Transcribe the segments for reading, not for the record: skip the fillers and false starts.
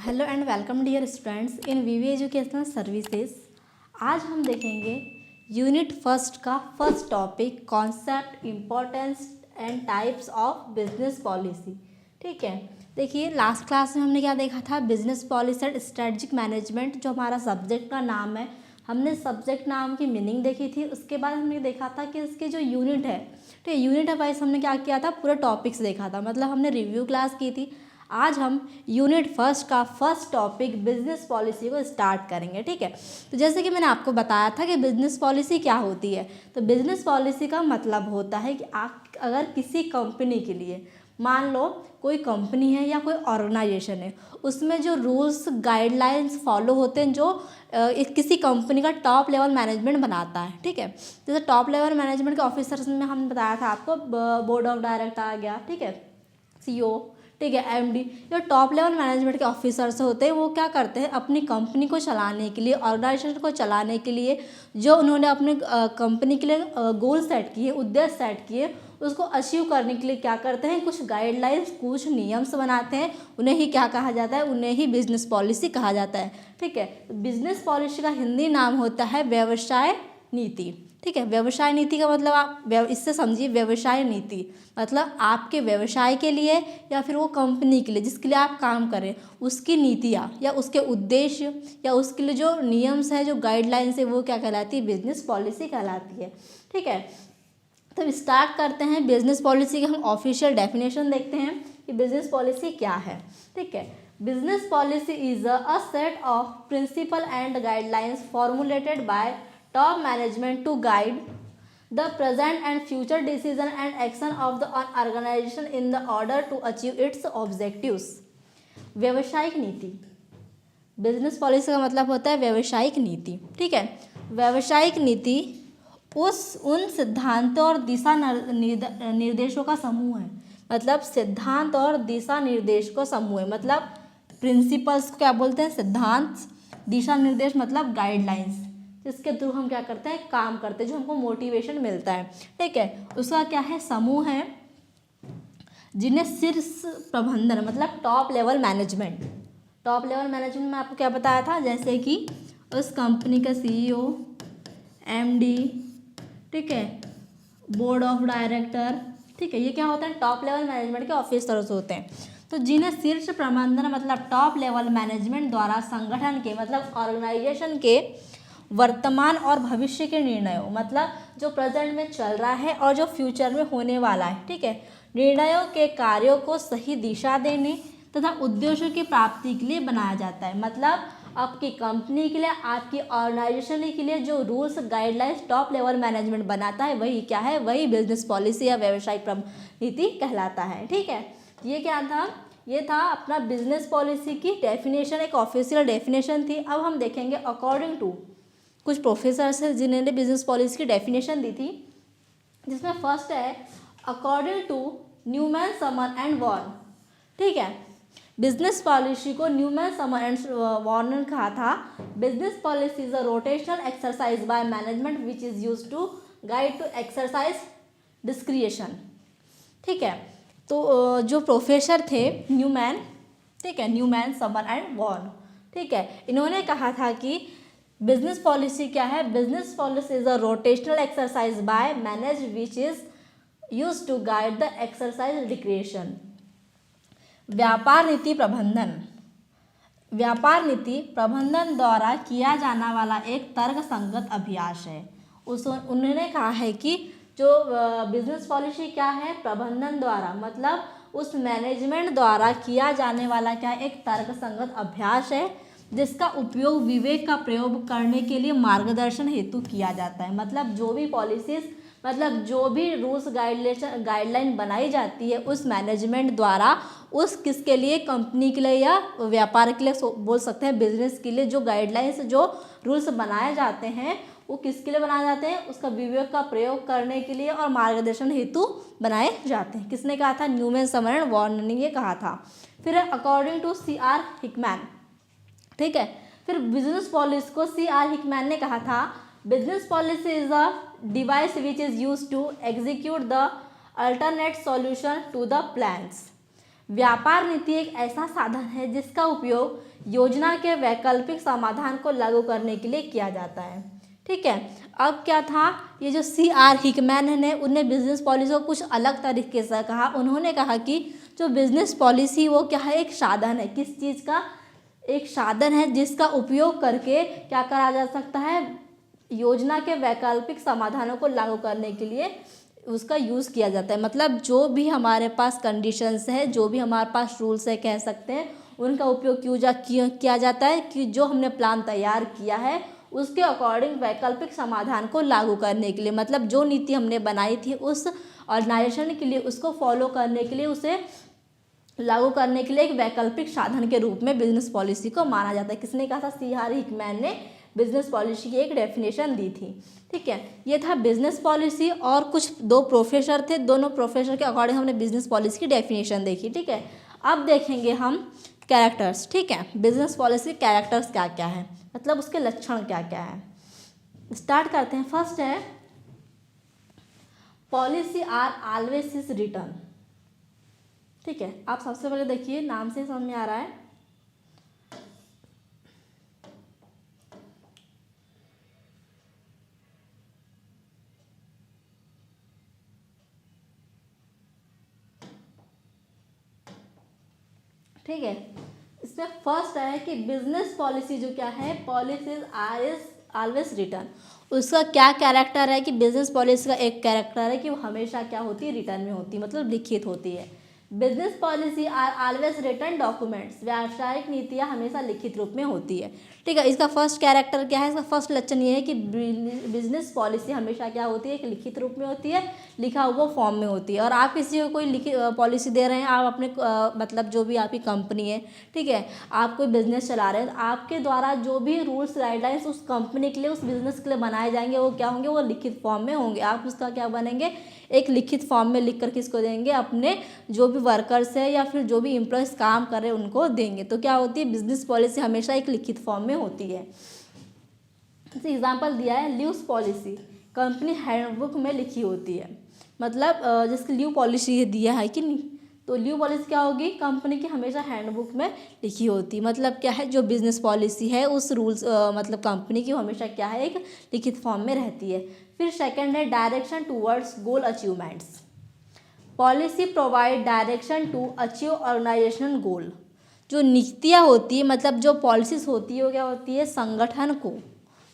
Hello and welcome dear students in V V educational services. आज हम देखेंगे यूनिट फर्स्ट का first topic concept importance and types of business policy. ठीक है, देखिए लास्ट क्लास में हमने क्या देखा था, business policy and strategic management जो हमारा सब्जेक्ट का नाम है। हमने सब्जेक्ट नाम की मीनिंग देखी थी, उसके बाद हमने देखा था कि इसके जो यूनिट है, तो यूनिट वाइज हमने क्या किया था, पूरा टॉपिक्स देखा था, मतलब हमने रिव्यू क्लास की थी। आज हम यूनिट फर्स्ट का फर्स्ट टॉपिक बिजनेस पॉलिसी को स्टार्ट करेंगे। ठीक है, तो जैसे कि मैंने आपको बताया था कि बिजनेस पॉलिसी क्या होती है, तो बिजनेस पॉलिसी का मतलब होता है कि आप अगर किसी कंपनी के लिए, मान लो कोई कंपनी है या कोई ऑर्गेनाइजेशन है, उसमें जो रूल्स गाइडलाइंस फॉलो होते हैं जो किसी कंपनी का टॉप लेवल मैनेजमेंट बनाता है। ठीक है, जैसे टॉप लेवल मैनेजमेंट के ऑफिसर्स में हमने बताया था आपको, बोर्ड ऑफ डायरेक्टर आ गया, ठीक है, सीईओ, ठीक है, एमडी। जो टॉप लेवल मैनेजमेंट के ऑफिसर्स होते हैं वो क्या करते हैं, अपनी कंपनी को चलाने के लिए, ऑर्गेनाइजेशन को चलाने के लिए जो उन्होंने अपने कंपनी के लिए गोल सेट किए, उद्देश्य सेट किए, उसको अचीव करने के लिए क्या करते हैं, कुछ गाइडलाइंस, कुछ नियम्स बनाते हैं। उन्हें ही क्या कहा जाता है, उन्हें ही बिजनेस पॉलिसी कहा जाता है। ठीक है, बिजनेस पॉलिसी का हिंदी नाम होता है व्यवसाय नीति। ठीक है, व्यवसाय नीति का मतलब आप इससे समझिए, व्यवसाय नीति मतलब आपके व्यवसाय के लिए या फिर वो कंपनी के लिए जिसके लिए आप काम करें, उसकी नीतियाँ या उसके उद्देश्य या उसके लिए जो नियम्स है, जो गाइडलाइंस है, वो क्या कहलाती है, बिजनेस पॉलिसी कहलाती है। ठीक है, तो स्टार्ट करते हैं। बिजनेस पॉलिसी की हम ऑफिशियल डेफिनेशन देखते हैं कि बिजनेस पॉलिसी क्या है। ठीक है, business policy is a set of principle and guidelines formulated by top management to guide the present and future decision and action of the organization in the order to achieve its objectives। व्यवसायिक नीति, business policy का मतलब होता है व्यवसायिक नीति। ठीक है, व्यवसायिक नीति उन सिद्धांतों और दिशा निर्देशों का समूह है। मतलब सिद्धांत और दिशा निर्देश का समूह है, मतलब प्रिंसिपल्स को क्या बोलते हैं, सिद्धांत, दिशा निर्देश मतलब गाइडलाइंस, जिसके थ्रू हम क्या करते हैं, काम करते हैं, जो हमको मोटिवेशन मिलता है। ठीक है, उसका क्या है, समूह है, जिन्हें शीर्ष प्रबंधन मतलब top level management, top level management में आपको क्या बताया था, जैसे कि उस कंपनी का सीईओ, एमडी, ठीक है, बोर्ड ऑफ डायरेक्टर, ठीक है, ये क्या होता है, टॉप लेवल मैनेजमेंट के ऑफिसर्स होते हैं। तो जिन्हें शीर्ष प्रबंधन मतलब टॉप लेवल मैनेजमेंट द्वारा संगठन के मतलब ऑर्गेनाइजेशन के वर्तमान और भविष्य के निर्णयों, मतलब जो प्रेजेंट में चल रहा है और जो फ्यूचर में होने वाला है, ठीक है, निर्णयों के कार्यों को सही दिशा देने तथा उद्देश्यों की प्राप्ति के लिए बनाया जाता है। मतलब आपकी कंपनी के लिए, आपकी ऑर्गेनाइजेशन के लिए जो rules guidelines top level management बनाता है, वही क्या है, वही बिजनेस पॉलिसी या व्यवसायिक नीति कहलाता है। ठीक है, ये क्या था, ये था अपना बिजनेस पॉलिसी की डेफिनेशन, एक ऑफिशियल डेफिनेशन थी। अब हम देखेंगे अकॉर्डिंग टू कुछ प्रोफेसर्स हैं जिन्होंने बिजनेस पॉलिसी की डेफिनेशन दी थी, जिसमें फर्स्ट है according to Newman, Summer and Warren. ठीक है, बिजनेस पॉलिसी को न्यूमैन, समर एंड वॉर्न ने कहा था, business policy is a rotational exercise by management which is use to guide to exercise discretion. ठीक है, तो जो प्रोफेसर थे न्यूमैन, ठीक है, न्यूमैन, समर एंड वॉर्न, ठीक है, इन्होंने कहा था कि बिजनेस पॉलिसी क्या है, business policy is a rotational exercise by manage which is use to guide the exercise discretion. व्यापार नीति प्रबंधन, व्यापार नीति प्रबंधन द्वारा किया जाने वाला एक तर्क संगत अभ्यास है। उन्होंने कहा है कि जो बिजनेस पॉलिसी क्या है, प्रबंधन द्वारा मतलब उस मैनेजमेंट द्वारा किया जाने वाला क्या, एक तर्क संगत अभ्यास है, जिसका उपयोग विवेक का प्रयोग करने के लिए मार्गदर्शन हेतु किया जाता है। मतलब जो भी पॉलिसीज, मतलब जो भी रूल्स गाइडलाइन बनाई जाती है उस मैनेजमेंट द्वारा, उस किसके लिए, कंपनी के लिए या व्यापार के लिए बोल सकते हैं, बिजनेस के लिए जो गाइडलाइंस, जो रूल्स बनाए जाते हैं वो किसके लिए बनाए जाते हैं, उसका विवेक का प्रयोग करने के लिए और मार्गदर्शन हेतु बनाए जाते हैं। किसने कहा था, न्यूमैन, समर एंड वॉर्न ने ये कहा था। फिर अकॉर्डिंग टू CR हिकमैन, ठीक है, फिर बिजनेस पॉलिसी को CR हिकमैन ने कहा था, business policy is a device which is use to execute the alternate solution to the plans. व्यापार नीति एक ऐसा साधन है जिसका उपयोग योजना के वैकल्पिक समाधान को लागू करने के लिए किया जाता है। ठीक है, अब क्या था, ये जो C.R. हिकमैन ने उनने बिजनेस पॉलिसी को कुछ अलग तरीके से कहा। उन्होंने कहा कि जो बिजनेस पॉलिसी वो क्या है, एक साधन है। किस चीज़ का, एक साधन है जिसका उपयोग करके क्या करा जा सकता है, योजना के वैकल्पिक समाधानों को लागू करने के लिए उसका यूज़ किया जाता है। मतलब जो भी हमारे पास कंडीशंस है, जो भी हमारे पास रूल्स है कह सकते हैं, उनका उपयोग किया जाता है कि जो हमने प्लान तैयार किया है उसके अकॉर्डिंग वैकल्पिक समाधान को लागू करने के लिए, मतलब जो नीति हमने बनाई थी उस ऑर्गेनाइजेशन के लिए, उसको फॉलो करने के लिए, उसे लागू करने के लिए एक वैकल्पिक साधन के रूप में बिजनेस पॉलिसी को माना जाता है। किसने कहा था, C.R. हिकमैन ने बिजनेस पॉलिसी की एक डेफिनेशन दी थी। ठीक है, ये था बिजनेस पॉलिसी। और कुछ दो प्रोफेसर थे, दोनों प्रोफेसर के अकॉर्डिंग हमने बिजनेस पॉलिसी की डेफिनेशन देखी। ठीक है, अब देखेंगे हम कैरेक्टर्स। ठीक है, बिजनेस पॉलिसी के कैरेक्टर्स क्या क्या है, मतलब उसके लक्षण क्या क्या है। स्टार्ट करते हैं। फर्स्ट है policy are always is return. ठीक है, आप सबसे पहले देखिए, नाम से समझ में आ रहा है। ठीक है, इसमें फर्स्ट है कि बिजनेस पॉलिसी जो क्या है, policies are is always return. उसका क्या कैरेक्टर है कि बिजनेस पॉलिसी का एक कैरेक्टर है कि वो हमेशा क्या होती है, रिटर्न में होती है, मतलब लिखित होती है। Business policy are always written documents. व्यावसायिक नीतियाँ हमेशा लिखित रूप में होती है। ठीक है, इसका फर्स्ट कैरेक्टर क्या है, इसका फर्स्ट लक्षण ये है कि बिजनेस पॉलिसी हमेशा क्या होती है, एक लिखित रूप में होती है, लिखा हुआ फॉर्म में होती है। और आप किसी को कोई लिखित पॉलिसी दे रहे हैं, आप अपने मतलब जो भी आपकी कंपनी है, ठीक है, आप कोई बिजनेस चला रहे हैं, तो आपके द्वारा जो भी रूल्स गाइडलाइंस उस कंपनी के लिए, उस बिजनेस के लिए बनाए जाएंगे, वो क्या होंगे, वो लिखित फॉर्म में होंगे। आप उसका क्या बनेंगे, एक लिखित फॉर्म में लिख कर किसको देंगे, अपने जो भी वर्कर्स है या फिर जो भी एम्प्लॉयज़ काम कर रहे हैं उनको देंगे। तो क्या होती है, बिजनेस पॉलिसी हमेशा एक लिखित फॉर्म में होती है। एग्जाम्पल दिया है, लीव्स पॉलिसी कंपनी हैंडबुक में लिखी होती है। मतलब जिसकी लीव पॉलिसी दिया है कि नहीं, तो लीव पॉलिसी क्या होगी, कंपनी की हमेशा हैंडबुक में लिखी होती है। मतलब क्या है, जो बिजनेस पॉलिसी है उस रूल्स मतलब कंपनी की हमेशा क्या है, एक लिखित फॉर्म में रहती है। फिर सेकंड है direction towards goal achievements. Policy provide direction to achieve organisational goal. जो नीतियाँ होती है, मतलब जो पॉलिसीज होती है, वो क्या होती है, संगठन को,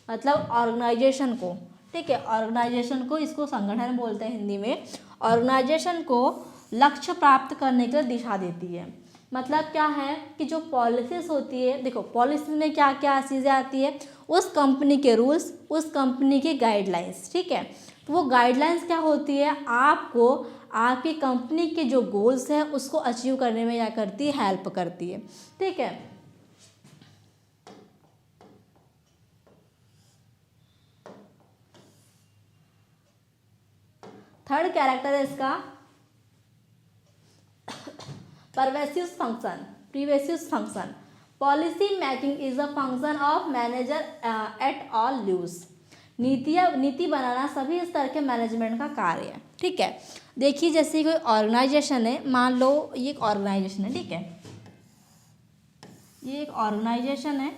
मतलब ऑर्गेनाइजेशन को, ठीक है, ऑर्गेनाइजेशन को, इसको संगठन बोलते हैं हिंदी में, ऑर्गेनाइजेशन को लक्ष्य प्राप्त करने के लिए दिशा देती है। मतलब क्या है कि जो पॉलिसीज होती है, देखो पॉलिसी में क्या क्या चीज़ें आती है, उस कंपनी के रूल्स, उस कंपनी की गाइडलाइंस। ठीक है, तो वो गाइडलाइंस क्या होती है, आपको आपकी कंपनी के जो गोल्स हैं उसको अचीव करने में क्या करती है, हेल्प करती है। ठीक है, थर्ड कैरेक्टर है इसका pervasive function, pervasive function. Policy making is a function of manager at all levels. नीति बनाना सभी स्तर के मैनेजमेंट का कार्य है। ठीक है, देखिए जैसे कोई ऑर्गेनाइजेशन है, मान लो ये एक ऑर्गेनाइजेशन है, ठीक है, ये एक ऑर्गेनाइजेशन है।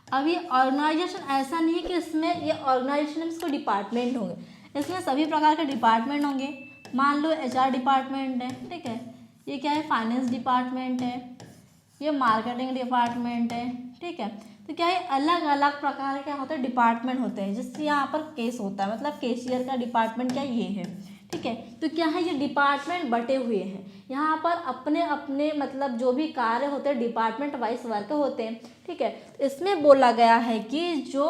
अब ये ऑर्गेनाइजेशन ऐसा नहीं है कि इसमें ये ऑर्गेनाइजेशन में इसको डिपार्टमेंट होंगे, इसमें सभी प्रकार के डिपार्टमेंट होंगे। मान लो HR डिपार्टमेंट है, ठीक है, ये क्या है, फाइनेंस डिपार्टमेंट है, ये मार्केटिंग डिपार्टमेंट है। ठीक है, तो क्या है, अलग अलग प्रकार के क्या होते हैं, डिपार्टमेंट होते हैं। जिससे यहाँ पर केस होता है, मतलब कैशियर का डिपार्टमेंट क्या ये है। ठीक है, तो क्या है, ये डिपार्टमेंट बटे हुए हैं। यहाँ पर अपने अपने मतलब जो भी कार्य होते हैं डिपार्टमेंट वाइज वर्क होते हैं। ठीक है, इसमें बोला गया है कि जो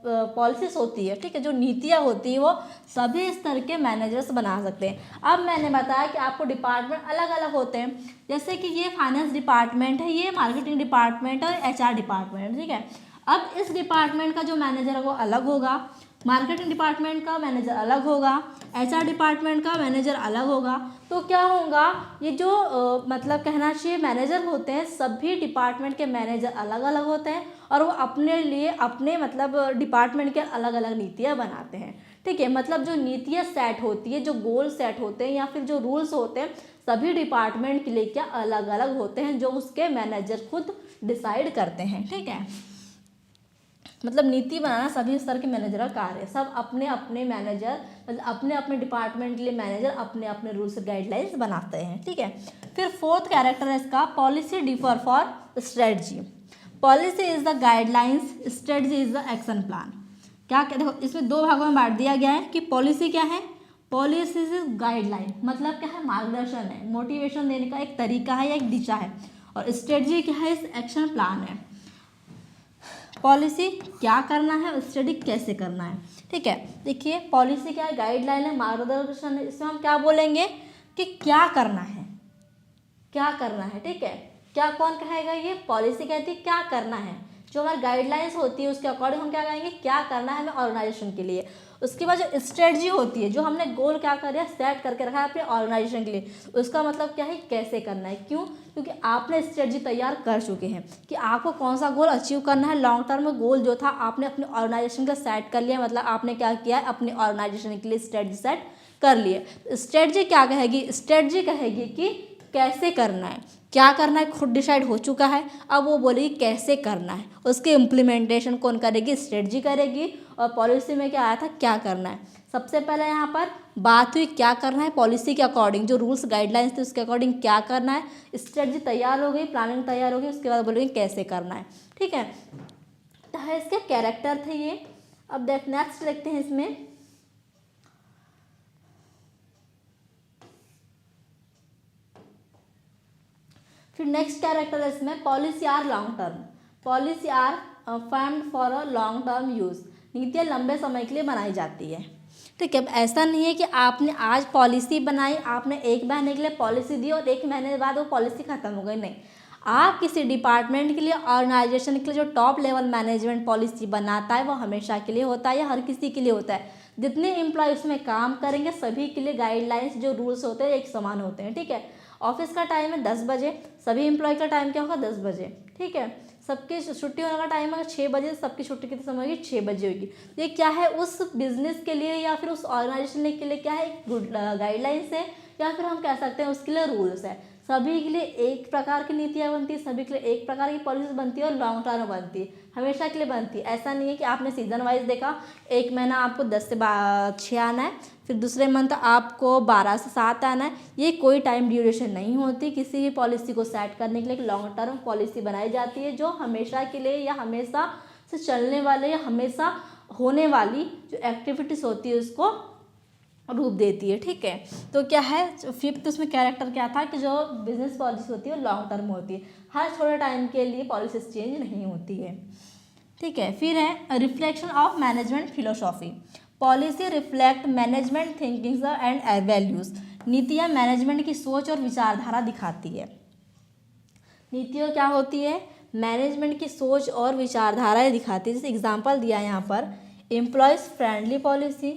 पॉलिसीज होती है, ठीक है, जो नीतियाँ होती है, वो सभी स्तर के मैनेजर्स बना सकते हैं। अब मैंने बताया कि आपको डिपार्टमेंट अलग अलग होते हैं, जैसे कि ये फाइनेंस डिपार्टमेंट है, ये मार्केटिंग डिपार्टमेंट और HR डिपार्टमेंट। ठीक है, अब इस डिपार्टमेंट का जो मैनेजर है वो अलग होगा, मार्केटिंग डिपार्टमेंट का मैनेजर अलग होगा, HR डिपार्टमेंट का मैनेजर अलग होगा। तो क्या होगा, ये जो मतलब कहना चाहिए मैनेजर होते हैं, सभी डिपार्टमेंट के मैनेजर अलग अलग होते हैं और वो अपने लिए अपने मतलब डिपार्टमेंट के अलग अलग नीतियाँ बनाते हैं। ठीक है, मतलब जो नीतियाँ सेट होती है, जो गोल सेट होते हैं या फिर जो रूल्स होते हैं, सभी डिपार्टमेंट के लिए क्या अलग अलग होते हैं, जो उसके मैनेजर खुद डिसाइड करते हैं। ठीक है, मतलब नीति बनाना सभी स्तर के मैनेजर का कार्य है। सब अपने अपने मैनेजर, मतलब अपने अपने डिपार्टमेंट के लिए मैनेजर अपने अपने रूल्स गाइडलाइंस बनाते हैं। ठीक है, फिर फोर्थ कैरेक्टर है इसका, policy differ for strategy. Policy is the guidelines, strategy is the action plan. क्या देखो, इसमें दो भागों में बांट दिया गया है कि पॉलिसी क्या है, पॉलिसी इज गाइडलाइन, मतलब क्या है, मार्गदर्शन है, मोटिवेशन देने का एक तरीका है या एक दिशा है, और स्ट्रेटजी क्या है, इस एक्शन प्लान है। पॉलिसी क्या करना है, स्टडी कैसे करना है। ठीक है, देखिए पॉलिसी क्या है, गाइडलाइन है, मार्गदर्शन है। इसमें हम क्या बोलेंगे कि क्या करना है, क्या करना है। ठीक है, क्या कौन कहेगा, ये पॉलिसी कहती है क्या करना है। जो हमारी गाइडलाइंस होती है उसके अकॉर्डिंग हम क्या कहेंगे, क्या करना है हमें ऑर्गेनाइजेशन के लिए। उसके बाद जो स्ट्रेटजी होती है, जो हमने गोल क्या कर रहा है, सेट करके रखा है अपने ऑर्गेनाइजेशन के लिए, उसका मतलब क्या है, कैसे करना है। क्यों, क्योंकि आपने स्ट्रेटजी तैयार कर चुके हैं कि आपको कौन सा गोल अचीव करना है। लॉन्ग टर्म गोल जो था आपने अपने ऑर्गेनाइजेशन का सेट कर लिया, मतलब आपने क्या किया है, अपने ऑर्गेनाइजेशन के लिए स्ट्रेटजी सेट कर लिए। स्ट्रेटजी क्या कहेगी, स्ट्रेटजी कहेगी कि कैसे करना है, क्या करना है खुद डिसाइड हो चुका है, अब वो बोलेगी कैसे करना है। उसके इम्प्लीमेंटेशन कौन करेगी, स्ट्रेटजी करेगी। और पॉलिसी में क्या आया था, क्या करना है। सबसे पहले यहाँ पर बात हुई क्या करना है, पॉलिसी के अकॉर्डिंग जो रूल्स गाइडलाइंस थे उसके अकॉर्डिंग क्या करना है। स्ट्रेटजी तैयार हो गई, प्लानिंग तैयार हो गई, उसके बाद बोलेंगे कैसे करना है। ठीक है, तो इसके कैरेक्टर थे ये। अब नेक्स्ट देखते हैं इसमें, फिर नेक्स्ट कैरेक्टर है इसमें, policy are long term. Policy are firmed for a long term use. नीतियाँ लंबे समय के लिए बनाई जाती है। ठीक है, अब ऐसा नहीं है कि आपने आज पॉलिसी बनाई, आपने एक महीने के लिए पॉलिसी दी और एक महीने बाद वो पॉलिसी खत्म हो गई, नहीं। आप किसी डिपार्टमेंट के लिए, ऑर्गेनाइजेशन के लिए जो टॉप लेवल मैनेजमेंट पॉलिसी बनाता है वो हमेशा के लिए होता है या हर किसी के लिए होता है। जितने एम्प्लॉय उसमें काम करेंगे सभी के लिए गाइडलाइंस जो रूल्स होते हैं एक समान होते हैं। ठीक है, ऑफिस का टाइम है 10 बजे, सभी एम्प्लॉय का टाइम क्या होगा 10 बजे। ठीक है, सबकी छुट्टी होने का टाइम है 6 बजे, सबकी छुट्टी कितने समय होगी, 6 बजे होगी। ये क्या है, उस बिजनेस के लिए या फिर उस ऑर्गेनाइजेशन के लिए क्या है, एक गुड गाइडलाइंस है, या फिर हम कह सकते हैं उसके लिए रूल्स है। सभी के लिए एक प्रकार की नीतियाँ बनती है, सभी के लिए एक प्रकार की पॉलिसी बनती है और लॉन्ग टर्म बनती है, हमेशा के लिए बनती है। ऐसा नहीं है कि आपने सीजन वाइज देखा, एक महीना आपको 10 से 6 आना है, फिर दूसरे मंथ आपको 12 से 7 आना है। ये कोई टाइम ड्यूरेशन नहीं होती। किसी भी पॉलिसी को सेट करने के लिए एक लॉन्ग टर्म पॉलिसी बनाई जाती है, जो हमेशा के लिए या हमेशा से चलने वाले या हमेशा होने वाली जो एक्टिविटीज़ होती है उसको रूप देती है। ठीक है, तो क्या है, फिफ्थ उसमें कैरेक्टर क्या था कि जो बिजनेस पॉलिसी होती है वो लॉन्ग टर्म होती है, हर थोड़े टाइम के लिए पॉलिसीज चेंज नहीं होती है। ठीक है, फिर है reflection of management philosophy. Policy reflect management thinkings and values. नीतियाँ मैनेजमेंट की सोच और विचारधारा दिखाती है। नीतियाँ क्या होती है, मैनेजमेंट की सोच और विचारधाराएँ दिखाती है। जैसे एग्जाम्पल दिया है यहाँ पर, employees friendly policy,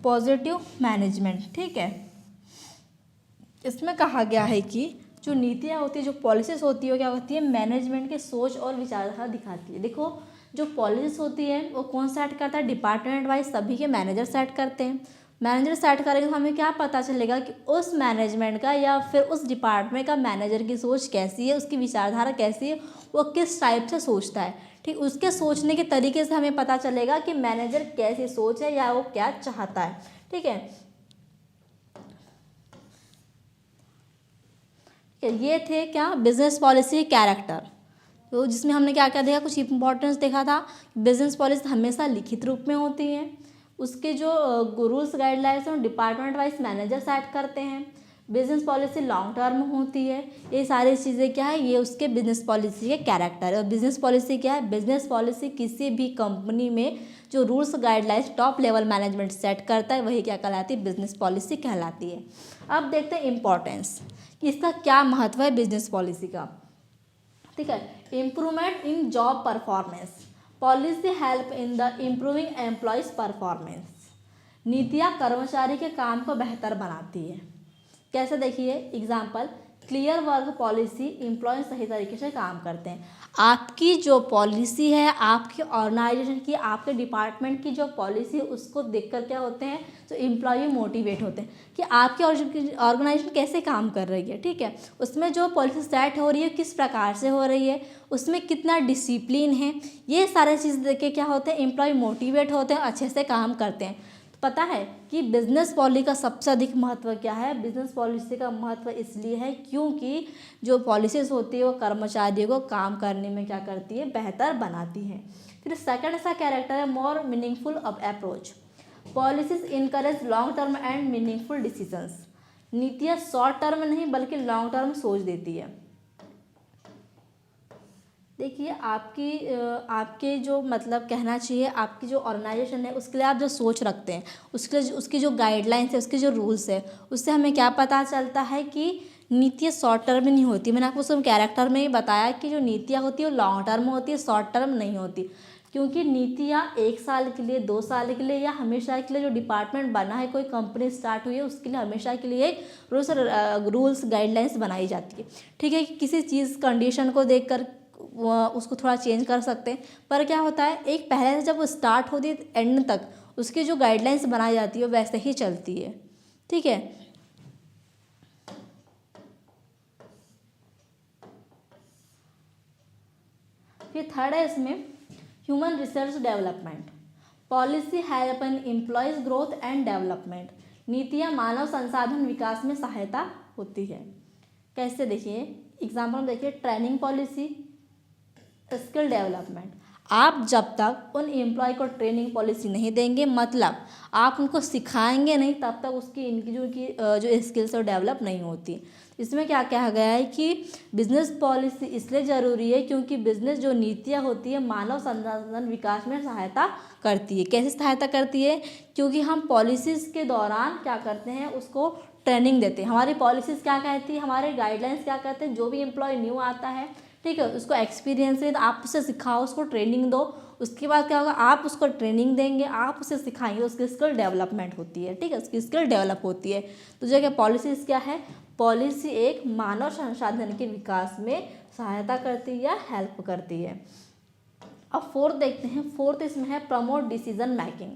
positive management. ठीक है, इसमें कहा गया है कि जो नीतियाँ होती है, जो पॉलिसीज होती है, क्या होती है, मैनेजमेंट की सोच और विचारधारा दिखाती है। देखो, जो पॉलिसीज होती है वो कौन सेट करता है, डिपार्टमेंट वाइज सभी के मैनेजर सेट करते हैं। मैनेजर सेट करेंगे तो हमें क्या पता चलेगा कि उस मैनेजमेंट का या फिर उस डिपार्टमेंट का मैनेजर की सोच कैसी है, उसकी विचारधारा कैसी है, वो किस टाइप से सोचता है। ठीक, उसके सोचने के तरीके से हमें पता चलेगा कि मैनेजर कैसी सोच है या वो क्या चाहता है। ठीक है, ये थे क्या, बिजनेस पॉलिसी कैरेक्टर, तो जिसमें हमने क्या क्या देखा, कुछ इंपॉर्टेंस देखा था। बिजनेस पॉलिसी हमेशा लिखित रूप में होती है, उसके जो रूल्स गाइडलाइंस हैं डिपार्टमेंट वाइज मैनेजर सेट करते हैं। बिजनेस पॉलिसी लॉन्ग टर्म होती है। ये सारी चीज़ें क्या है, ये उसके बिजनेस पॉलिसी के कैरेक्टर है। और बिजनेस पॉलिसी क्या है, बिजनेस पॉलिसी किसी भी कंपनी में जो rules guidelines top level management set करता है वही क्या कहलाती है, बिजनेस पॉलिसी कहलाती है। अब देखते हैं इम्पोर्टेंस कि इसका क्या महत्व है बिजनेस पॉलिसी का। ठीक है, improvement in job performance. Policy help in the improving employees performance. नीतियाँ कर्मचारी के काम को बेहतर बनाती है। कैसे, देखिए example, clear work policy employ सही तरीके से काम करते हैं। आपकी जो पॉलिसी है, आपके ऑर्गेनाइजेशन की, आपके डिपार्टमेंट की जो पॉलिसी है, उसको देखकर क्या होते हैं, तो एम्प्लॉय मोटिवेट होते हैं कि आपकी ऑर्गेनाइजेशन कैसे काम कर रही है। ठीक है, उसमें जो पॉलिसी सेट हो रही है किस प्रकार से हो रही है, उसमें कितना डिसिप्लिन है, ये सारे चीज़ देख के क्या होते हैं, एम्प्लॉय मोटिवेट होते हैं, अच्छे से काम करते हैं। पता है कि बिजनेस पॉलिसी का सबसे अधिक महत्व क्या है? बिजनेस पॉलिसी का महत्व इसलिए है क्योंकि जो पॉलिसीज़ होती है वो कर्मचारियों को काम करने में क्या करती है, बेहतर बनाती हैं। फिर सेकंड सा कैरेक्टर है more meaningful of approach. Policies encourage long term and meaningful decisions. नीतियाँ शॉर्ट टर्म नहीं बल्कि लॉन्ग टर्म सोच देती है। देखिए आपके जो मतलब कहना चाहिए, आपकी जो ऑर्गेनाइजेशन है उसके लिए आप जो सोच रखते हैं, उसकी जो गाइडलाइंस है, उसके जो रूल्स है, उससे हमें क्या पता चलता है कि नीतियाँ शॉर्ट टर्म में नहीं होती। मैंने आपको सब कैरेक्टर में ही बताया कि जो नीतियाँ होती है वो लॉन्ग टर्म होती है, शॉर्ट टर्म नहीं होती। क्योंकि नीतियाँ 1 साल के लिए, 2 साल के लिए या हमेशा के लिए जो डिपार्टमेंट बना है, कोई कंपनी स्टार्ट हुई है, उसके लिए हमेशा के लिए एक रूल्स गाइडलाइंस बनाई जाती है। ठीक है, कि किसी चीज़ कंडीशन को देखकर उसको थोड़ा चेंज कर सकते हैं, पर क्या होता है, एक पहले से जब वो स्टार्ट होती है एंड तक उसकी जो गाइडलाइंस बनाई जाती है वो वैसे ही चलती है। ठीक है, फिर थर्ड है इसमें human resource development. Policy help in employees growth and development. नीतियाँ मानव संसाधन विकास में सहायता होती है। कैसे? देखिए एग्जाम्पल में देखिए, ट्रेनिंग पॉलिसी, स्किल डेवलपमेंट। आप जब तक उन एम्प्लॉय को ट्रेनिंग पॉलिसी नहीं देंगे, मतलब आप उनको सिखाएंगे नहीं, तब तक इनकी जो स्किल्स है डेवलप नहीं होती। इसमें क्या कहा गया है कि बिजनेस पॉलिसी इसलिए ज़रूरी है क्योंकि बिजनेस जो नीतियाँ होती है मानव संसाधन विकास में सहायता करती है। कैसे सहायता करती है? क्योंकि हम पॉलिसीज़ के दौरान क्या करते हैं, उसको ट्रेनिंग देते हैं। हमारी पॉलिसीज़ क्या कहती है, हमारे गाइडलाइंस क्या कहते हैं, जो भी एम्प्लॉय न्यू आता है, ठीक है, उसको एक्सपीरियंस है, तो आप उसे सिखाओ, उसको ट्रेनिंग दो। उसके बाद क्या होगा, आप उसको ट्रेनिंग देंगे, आप उसे सिखाएंगे, उसकी स्किल डेवलपमेंट होती है। ठीक है, उसकी स्किल डेवलप होती है। तो जो क्या पॉलिसीज़ क्या है, पॉलिसी एक मानव संसाधन के विकास में सहायता करती है या हेल्प करती है। अब फोर्थ देखते हैं, फोर्थ इसमें है promote decision making.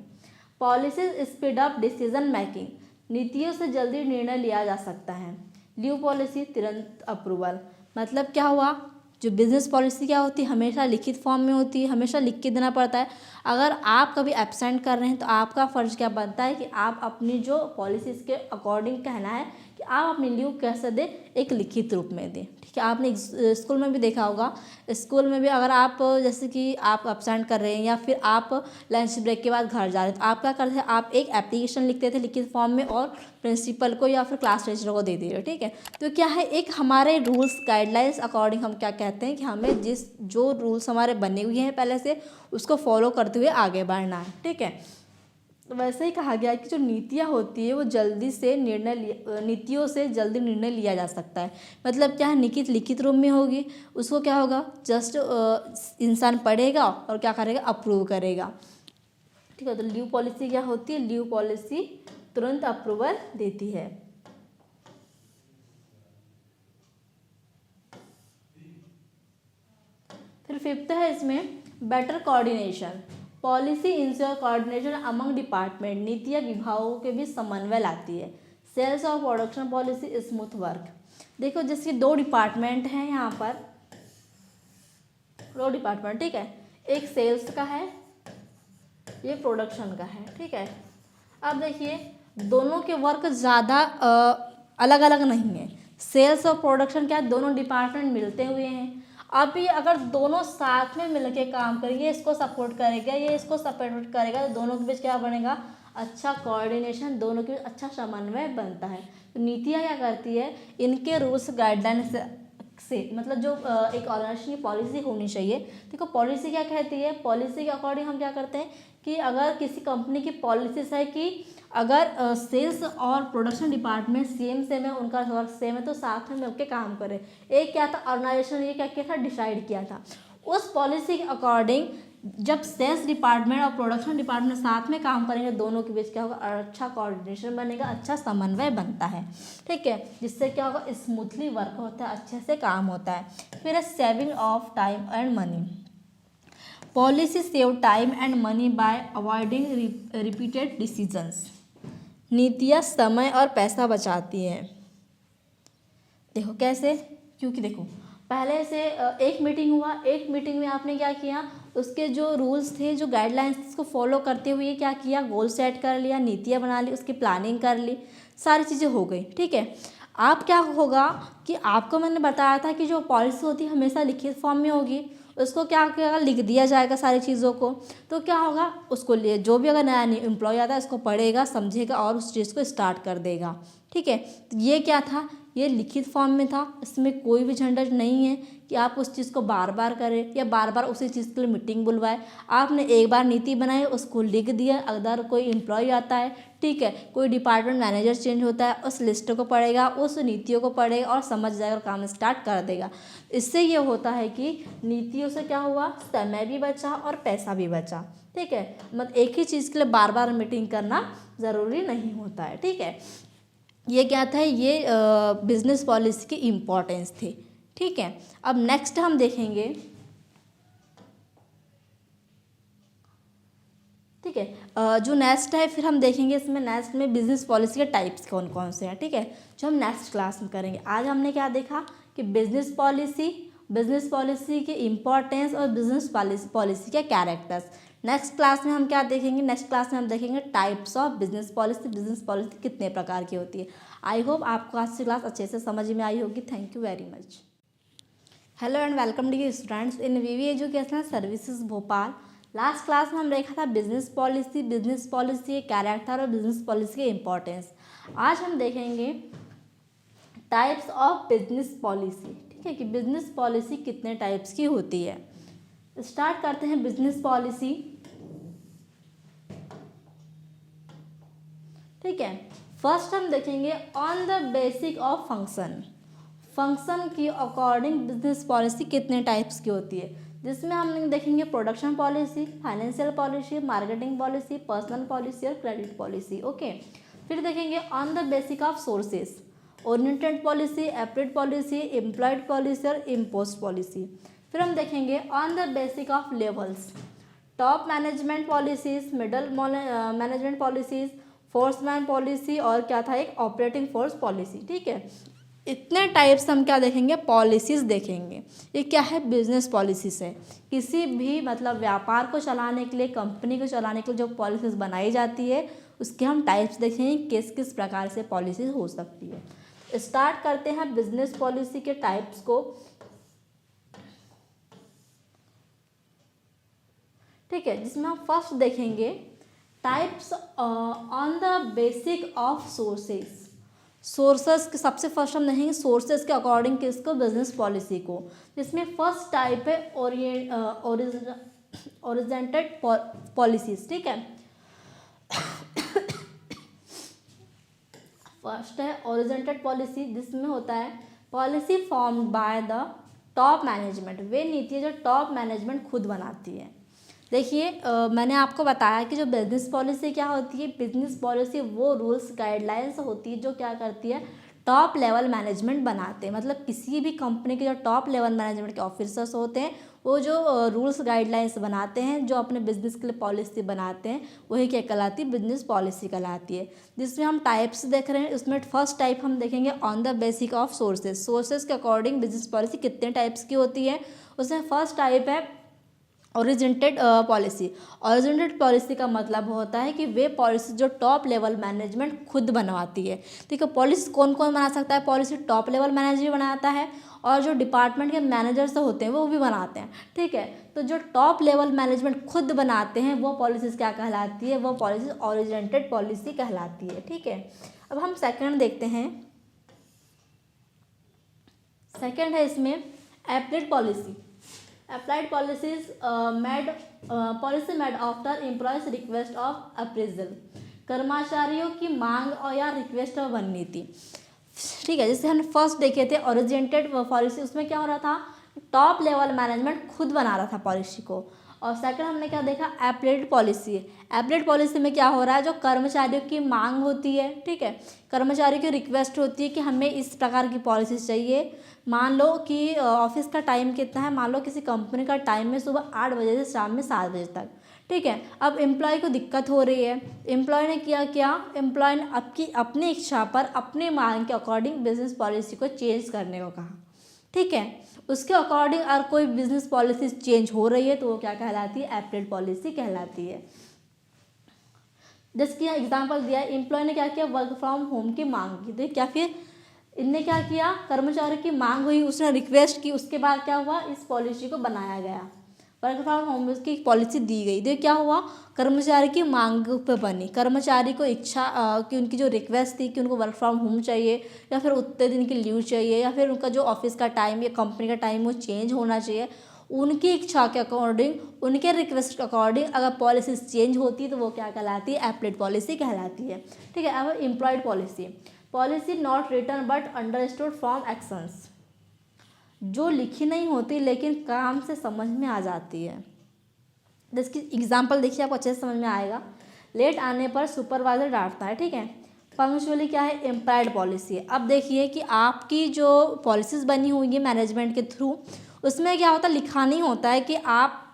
Policies speed up decision making. नीतियों से जल्दी निर्णय लिया जा सकता है। लीव पॉलिसी, तुरंत अप्रूवल। मतलब क्या हुआ, जो बिजनेस पॉलिसी क्या होती है, हमेशा लिखित फॉर्म में होती है, हमेशा लिख के देना पड़ता है। अगर आप कभी एब्सेंट कर रहे हैं तो आपका फ़र्ज क्या बनता है कि आप अपनी जो पॉलिसीज़ के अकॉर्डिंग कहना है कि आप अपनी लीव कैसे दें, एक लिखित रूप में दें। ठीक है, आपने स्कूल में भी देखा होगा, स्कूल में भी अगर आप जैसे कि आप एब्सेंट कर रहे हैं या फिर आप लंच ब्रेक के बाद घर जा रहे हैं, तो आप क्या करते थे, आप एक एप्लीकेशन लिखते थे लिखित फॉर्म में और प्रिंसिपल को या फिर क्लास टीचर को दे दिए। ठीक है, तो क्या है, एक हमारे रूल्स गाइडलाइंस अकॉर्डिंग हम क्या कहते हैं कि हमें जो रूल्स हमारे बने हुए हैं पहले से, उसको फॉलो करते हुए आगे बढ़ना है। ठीक है, तो वैसे ही कहा गया है कि जो नीतियाँ होती है वो नीतियों से जल्दी निर्णय लिया जा सकता है। मतलब क्या है, लिखित रूप में होगी, उसको क्या होगा, जस्ट इंसान पढ़ेगा और क्या करेगा, अप्रूव करेगा। ठीक है, तो लीव पॉलिसी क्या होती है, लीव पॉलिसी तुरंत अप्रूवल देती है। फिर फिफ्थ है इसमें better coordination. Policy ensure coordination among department. नीतियाँ विभागों के बीच समन्वय लाती है। सेल्स और प्रोडक्शन पॉलिसी स्मूथ वर्क। देखो जैसे 2 डिपार्टमेंट हैं यहाँ पर, 2 डिपार्टमेंट, ठीक है, एक सेल्स का है, ये प्रोडक्शन का है। ठीक है, अब देखिए दोनों के वर्क ज़्यादा अलग अलग नहीं है। सेल्स और प्रोडक्शन क्या, दोनों डिपार्टमेंट मिलते हुए हैं। अभी अगर दोनों साथ में मिलके काम करेंगे, ये इसको सपोर्ट करेगा, ये इसको सपोर्ट करेगा, तो दोनों के बीच क्या बनेगा, अच्छा कोऑर्डिनेशन, दोनों के बीच अच्छा समन्वय बनता है। तो नीतियाँ क्या करती है, इनके रूल्स गाइडलाइन से मतलब जो एक ऑर्गेनाइजेशन की पॉलिसी होनी चाहिए। देखो पॉलिसी क्या कहती है, पॉलिसी के अकॉर्डिंग हम क्या करते हैं कि अगर किसी कंपनी की पॉलिसीज है कि अगर सेल्स और प्रोडक्शन डिपार्टमेंट सेम है, उनका वर्क सेम है, तो साथ में मिलकर काम करें। एक क्या था, ऑर्गेनाइजेशन ये क्या किया था, डिसाइड किया था, उस पॉलिसी के अकॉर्डिंग जब सेल्स डिपार्टमेंट और प्रोडक्शन डिपार्टमेंट साथ में काम करेंगे, दोनों के बीच क्या होगा, अच्छा कोऑर्डिनेशन बनेगा, अच्छा समन्वय बनता है, ठीक है, जिससे क्या होगा, स्मूथली वर्क होता है, अच्छे से काम होता है। फिर है saving of time and money. Policy save time and money by avoiding repeated decisions. नीतियाँ समय और पैसा बचाती हैं। देखो कैसे, क्योंकि देखो पहले से एक मीटिंग हुआ, एक मीटिंग में आपने क्या किया, उसके जो रूल्स थे, जो गाइडलाइंस थे, उसको फॉलो करते हुए क्या किया, गोल सेट कर लिया, नीतियाँ बना ली, उसकी प्लानिंग कर ली, सारी चीज़ें हो गई, ठीक है। आप क्या होगा कि आपको मैंने बताया था कि जो पॉलिसी होती है हमेशा लिखित फॉर्म में होगी, उसको क्या क्या लिख दिया जाएगा सारी चीज़ों को, तो क्या होगा, उसको लिए जो भी अगर नया एम्प्लॉय आता है उसको पढ़ेगा, समझेगा और उस चीज़ को स्टार्ट कर देगा, ठीक है। तो ये क्या था, ये लिखित फॉर्म में था, इसमें कोई भी झंझट नहीं है कि आप उस चीज़ को बार बार करें या बार बार उसी चीज़ के लिए मीटिंग बुलवाए। आपने एक बार नीति बनाई, उसको लिख दिया, अगर कोई एम्प्लॉय आता है, ठीक है, कोई डिपार्टमेंट मैनेजर चेंज होता है, उस लिस्ट को पढ़ेगा, उस नीतियों को पढ़ेगा और समझ जाएगा और काम स्टार्ट कर देगा। इससे ये होता है कि नीतियों से क्या हुआ, समय भी बचा और पैसा भी बचा, ठीक है। मतलब एक ही चीज़ के लिए बार बार मीटिंग करना ज़रूरी नहीं होता है, ठीक है। ये क्या था, ये बिजनेस पॉलिसी की इम्पोर्टेंस थी, ठीक है। अब नेक्स्ट हम देखेंगे, ठीक है, जो नेक्स्ट है फिर हम देखेंगे इसमें नेक्स्ट में बिजनेस पॉलिसी के टाइप्स कौन कौन से हैं, ठीक है, जो हम नेक्स्ट क्लास में करेंगे। आज हमने क्या देखा कि बिजनेस पॉलिसी की इम्पोर्टेंस और बिजनेस पॉलिसी के कैरेक्टर्स। नेक्स्ट क्लास में हम क्या देखेंगे, नेक्स्ट क्लास में हम देखेंगे टाइप्स ऑफ बिजनेस पॉलिसी कितने प्रकार की होती है। आई होप आपको आज की क्लास अच्छे से समझ में आई होगी। Thank you very much. Hello and welcome dear students in V V educational services Bhopal. Last class में हम देखा था बिजनेस पॉलिसी के कैरेक्टर और बिजनेस पॉलिसी के इम्पोर्टेंस। आज हम देखेंगे टाइप्स ऑफ बिजनेस पॉलिसी, ठीक है, कि बिजनेस पॉलिसी कितने टाइप्स की होती है। स्टार्ट करते हैं बिजनेस पॉलिसी, ठीक है। फर्स्ट हम देखेंगे on the basic of function की अकॉर्डिंग बिजनेस पॉलिसी कितने टाइप्स की होती है, जिसमें हम देखेंगे production policy, financial policy, marketing policy, personal policy और क्रेडिट पॉलिसी, ओके। फिर देखेंगे on the basic of sources, oriented policy, applied policy, employed policy और इम्पोस्ट पॉलिसी। फिर हम देखेंगे on the basic of levels, top management policies, middle management policies, foreman policy और क्या था, एक ऑपरेटिंग फोर्स पॉलिसी, ठीक है। इतने टाइप्स हम क्या देखेंगे, पॉलिसीज़ देखेंगे। ये क्या है, बिजनेस पॉलिसीज़ है। किसी भी मतलब व्यापार को चलाने के लिए, कंपनी को चलाने के लिए जो पॉलिसीज़ बनाई जाती है उसके हम टाइप्स देखेंगे, किस किस प्रकार से पॉलिसीज़ हो सकती है। स्टार्ट करते हैं बिजनेस पॉलिसी के टाइप्स को, ठीक है, जिसमें हम फर्स्ट देखेंगे types on the basic of sources के सबसे फर्स्ट हम देखेंगे सोर्सेस के अकॉर्डिंग किसको, बिजनेस पॉलिसी को, जिसमें फर्स्ट टाइप है ओरिजेंटेड पॉलिसीज, ठीक है। फर्स्ट है ओरिजेंटेड पॉलिसी, जिसमें होता है policy formed by the top management, वे नीति जो टॉप मैनेजमेंट खुद बनाती है। देखिए मैंने आपको बताया कि जो बिजनेस पॉलिसी क्या होती है, बिजनेस पॉलिसी वो रूल्स गाइडलाइंस होती है जो क्या करती है, टॉप लेवल मैनेजमेंट बनाते हैं। मतलब किसी भी कंपनी के जो टॉप लेवल मैनेजमेंट के ऑफिसर्स होते हैं वो जो रूल्स गाइडलाइंस बनाते हैं, जो अपने बिजनेस के लिए पॉलिसी बनाते हैं, वही क्या कहलाती है, बिजनेस पॉलिसी कहलाती है। जिसमें हम टाइप्स देख रहे हैं, उसमें फर्स्ट टाइप हम देखेंगे on the basic of sources के अकॉर्डिंग बिजनेस पॉलिसी कितने टाइप्स की होती है। उसमें फर्स्ट टाइप है ओरिजेंटेड पॉलिसी का मतलब होता है कि वे पॉलिसी जो टॉप लेवल मैनेजमेंट खुद बनवाती है। ठीक है, पॉलिसी कौन कौन बना सकता है, पॉलिसी टॉप लेवल मैनेजर बनाता है और जो डिपार्टमेंट के मैनेजर्स होते हैं वो भी बनाते हैं। ठीक है, तो जो टॉप लेवल मैनेजमेंट खुद बनाते हैं वो पॉलिसीज़ क्या कहलाती है, वो पॉलिसी ओरिजेंटेड पॉलिसी कहलाती है। ठीक है, अब हम सेकंड देखते हैं। सेकंड है इसमें applied policy. Applied policies policy made after employees request of appraisal, कर्मचारियों की मांग और या रिक्वेस्ट बननी थी। ठीक है, जैसे हमने फर्स्ट देखे थे ओरिजेंटेड पॉलिसी, उसमें क्या हो रहा था, टॉप लेवल मैनेजमेंट खुद बना रहा था पॉलिसी को, और सेकंड हमने क्या देखा, एप्लेट पॉलिसी। एप्लेट पॉलिसी में क्या हो रहा है, जो कर्मचारियों की मांग होती है, ठीक है, कर्मचारियों की रिक्वेस्ट होती है कि हमें इस प्रकार की पॉलिसी चाहिए। मान लो कि ऑफिस का टाइम कितना है, मान लो किसी कंपनी का टाइम है सुबह 8 बजे से शाम में 7 बजे तक, ठीक है। अब एम्प्लॉय को दिक्कत हो रही है, एम्प्लॉय ने क्या एम्प्लॉय ने अपनी इच्छा पर अपने मांग के अकॉर्डिंग बिजनेस पॉलिसी को चेंज करने को कहा, ठीक है। उसके अकॉर्डिंग अगर कोई बिजनेस पॉलिसी चेंज हो रही है तो वो क्या कहलाती है, एप्लेट पॉलिसी कहलाती है। जैसे कि एग्जाम्पल दिया है, एम्प्लॉय ने क्या किया, वर्क फ्रॉम होम की मांग की, तो क्या फिर इनने क्या किया, कर्मचारी की मांग हुई, उसने रिक्वेस्ट की, उसके बाद क्या हुआ, इस पॉलिसी को बनाया गया, वर्क फ्रॉम होम की पॉलिसी दी गई। तो क्या हुआ, कर्मचारी की मांग पे बनी, कर्मचारी को इच्छा कि उनकी जो रिक्वेस्ट थी कि उनको वर्क फ्रॉम होम चाहिए या फिर उतने दिन की लीव चाहिए या फिर उनका जो ऑफिस का टाइम या कंपनी का टाइम वो चेंज होना चाहिए, उनकी इच्छा के अकॉर्डिंग, उनके रिक्वेस्ट के अकॉर्डिंग अगर पॉलिसी चेंज होती है तो वो क्या कहलाती है, एप्लेट पॉलिसी कहलाती है, ठीक है। अब employed policy, policy not written but understood from actions, जो लिखी नहीं होती लेकिन काम से समझ में आ जाती है। जिसकी एग्जाम्पल देखिए आपको अच्छे से समझ में आएगा। लेट आने पर सुपरवाइजर डांटता है, ठीक है। पंक्चुअली क्या है, एम्प्लॉयड पॉलिसी है। अब देखिए कि आपकी जो पॉलिसीज़ बनी हुई है मैनेजमेंट के थ्रू, उसमें क्या होता है, लिखा नहीं होता है कि आप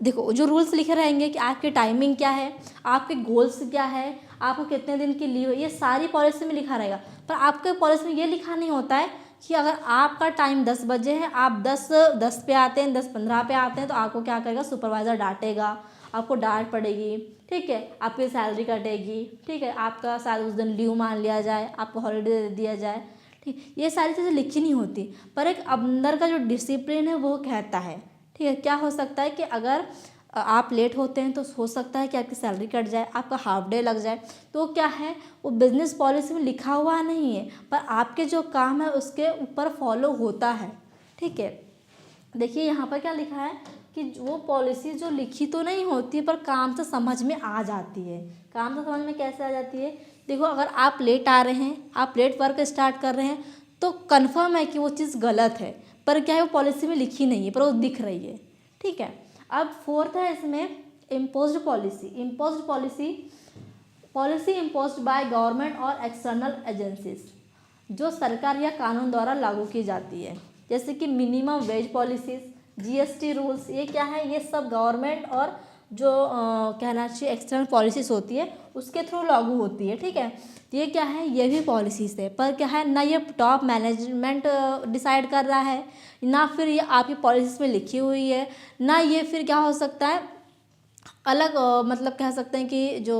देखो जो रूल्स लिखे रहेंगे कि आपकी टाइमिंग क्या है, आपके गोल्स क्या है, आपको कितने दिन की लीव है, ये सारी पॉलिसी में लिखा रहेगा। पर आपके पॉलिसी में ये लिखा नहीं होता है कि अगर आपका टाइम 10 बजे है, आप 10 पे आते हैं, 10:15 पे आते हैं, तो आपको क्या करेगा, सुपरवाइज़र डांटेगा, आपको डांट पड़ेगी, ठीक है, आपकी सैलरी कटेगी, ठीक है, आपका शायद उस दिन लीव मान लिया जाए, आपको हॉलीडे दे दिया जाए, ठीक। ये सारी चीज़ें लिखी नहीं होती, पर एक अंदर का जो डिसिप्लिन है वो कहता है, ठीक है। क्या हो सकता है कि अगर आप लेट होते हैं तो हो सकता है कि आपकी सैलरी कट जाए, आपका हाफ डे लग जाए, तो क्या है, वो बिजनेस पॉलिसी में लिखा हुआ नहीं है, पर आपके जो काम है उसके ऊपर फॉलो होता है, ठीक है। देखिए यहाँ पर क्या लिखा है कि वो पॉलिसी जो लिखी तो नहीं होती पर काम से समझ में आ जाती है। काम से समझ में कैसे आ जाती है, देखो अगर आप लेट आ रहे हैं, आप लेट वर्क स्टार्ट कर रहे हैं, तो कन्फर्म है कि वो चीज़ गलत है, पर क्या है, वो पॉलिसी में लिखी नहीं है पर वो दिख रही है, ठीक है। अब फोर्थ है इसमें imposed policy. Imposed policy imposed by government और एक्सटर्नल एजेंसीज, जो सरकार या कानून द्वारा लागू की जाती है, जैसे कि minimum wage policies, GST rules, ये क्या है, ये सब गवर्नमेंट और जो कहना चाहिए एक्सटर्नल पॉलिसीज होती है उसके थ्रू लागू होती है, ठीक है। ये क्या है, ये भी पॉलिसीज है, पर क्या है ना, ये टॉप मैनेजमेंट डिसाइड कर रहा है, ना फिर ये आपकी पॉलिसीज में लिखी हुई है, ना ये फिर क्या हो सकता है अलग मतलब कह सकते हैं कि जो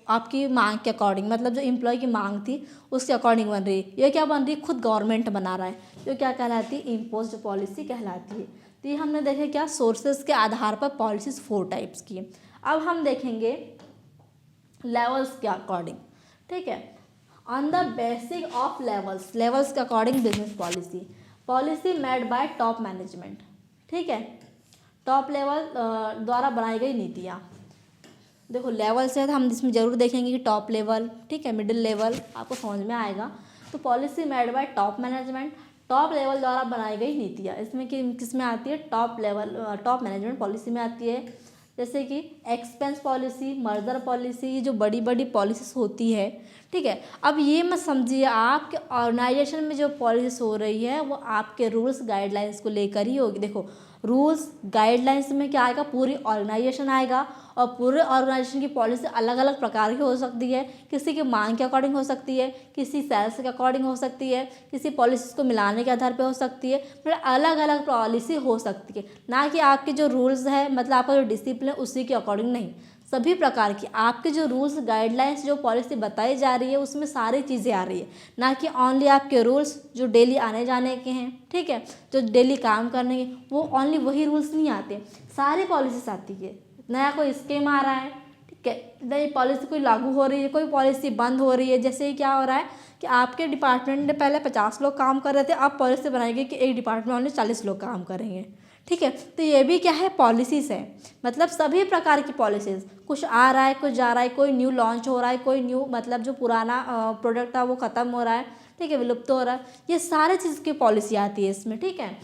आपकी मांग के अकॉर्डिंग, मतलब जो एम्प्लॉय की मांग थी उसके अकॉर्डिंग बन रही है। ये क्या बन रही है, खुद गवर्नमेंट बना रहा है, जो क्या कहलाती है, इम्पोज्ड पॉलिसी कहलाती है। तो ये हमने देखे क्या, सोर्सेज के आधार पर पॉलिसीज 4 टाइप्स की। अब हम देखेंगे लेवल्स के अकॉर्डिंग, ठीक है। On the basic of levels के according business policy made by top management, ठीक है, टॉप लेवल द्वारा बनाई गई नीतियाँ। देखो लेवल से हम इसमें जरूर देखेंगे कि टॉप लेवल, ठीक है, मिडिल लेवल, आपको समझ में आएगा। तो policy made by top management, top level द्वारा बनाई गई नीतियाँ, इसमें किस में आती है, टॉप मैनेजमेंट पॉलिसी में आती है। जैसे कि एक्सपेंस पॉलिसी, मर्जर पॉलिसी, ये जो बड़ी बड़ी पॉलिसीज होती है, ठीक है। अब ये मत समझिए आपके ऑर्गेनाइजेशन में जो पॉलिसीज हो रही है वो आपके रूल्स गाइडलाइंस को लेकर ही होगी। देखो रूल्स गाइडलाइंस में क्या आएगा, पूरी ऑर्गेनाइजेशन आएगा, और पूरे ऑर्गेनाइजेशन की पॉलिसी अलग अलग प्रकार की हो सकती है, किसी की मांग के अकॉर्डिंग हो सकती है, किसी सेल्स के अकॉर्डिंग हो सकती है, किसी पॉलिसीज को मिलाने के आधार पे हो सकती है, मतलब अलग अलग पॉलिसी हो सकती है, ना कि आपके जो रूल्स है मतलब आपका जो डिसिप्लिन है उसी के अकॉर्डिंग नहीं। सभी प्रकार की आपके जो रूल्स गाइडलाइंस जो पॉलिसी बताई जा रही है उसमें सारी चीज़ें आ रही है, ना कि ओनली आपके रूल्स जो डेली आने जाने के हैं, ठीक है, जो डेली काम करने के, वो ओनली वही रूल्स नहीं आते, सारी पॉलिसीज आती है। नया कोई स्कीम आ रहा है, ठीक है, नई पॉलिसी कोई लागू हो रही है, कोई पॉलिसी बंद हो रही है, जैसे ही क्या हो रहा है कि आपके डिपार्टमेंट में पहले 50 लोग काम कर रहे थे, अब पॉलिसी बनाएगी कि एक डिपार्टमेंट में ओनली 40 लोग काम करेंगे, ठीक है। तो ये भी क्या है, पॉलिसीज है, मतलब सभी प्रकार की पॉलिसीज, कुछ आ रहा है कुछ जा रहा है, कोई न्यू लॉन्च हो रहा है, कोई न्यू मतलब जो पुराना प्रोडक्ट था वो ख़त्म हो रहा है, ठीक है, विलुप्त हो रहा है, ये सारे चीज़ की पॉलिसी आती है इसमें, ठीक है।